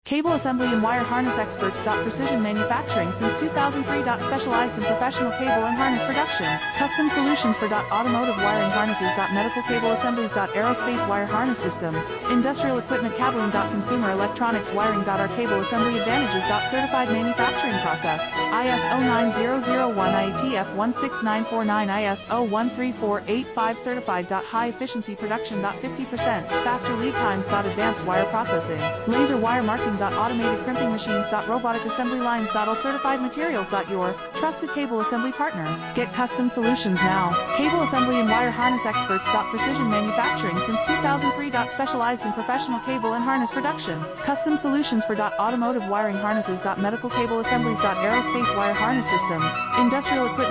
Cable assembly and wire harness experts. Precision manufacturing since 2003. Specialized in professional cable and harness production. Custom solutions for automotive wiring harnesses. Medical cable assemblies. Aerospace wire harness systems. Industrial equipment cabling. Consumer electronics wiring. Our cable assembly advantages. Certified manufacturing process. ISO 9001 IATF 16949 ISO 13485 certified. High efficiency production. 50% faster lead times. Advanced wire processing. Laser wire marking. Automated crimping machines. Robotic assembly lines. All certified materials. Your trusted cable assembly partner. Get custom solutions now. Cable assembly and wire harness experts. Precision manufacturing since 2003. Specialized in professional cable and harness production. Custom solutions for automotive wiring harnesses. Medical cable assemblies. Aerospace wire harness systems. Industrial equipment.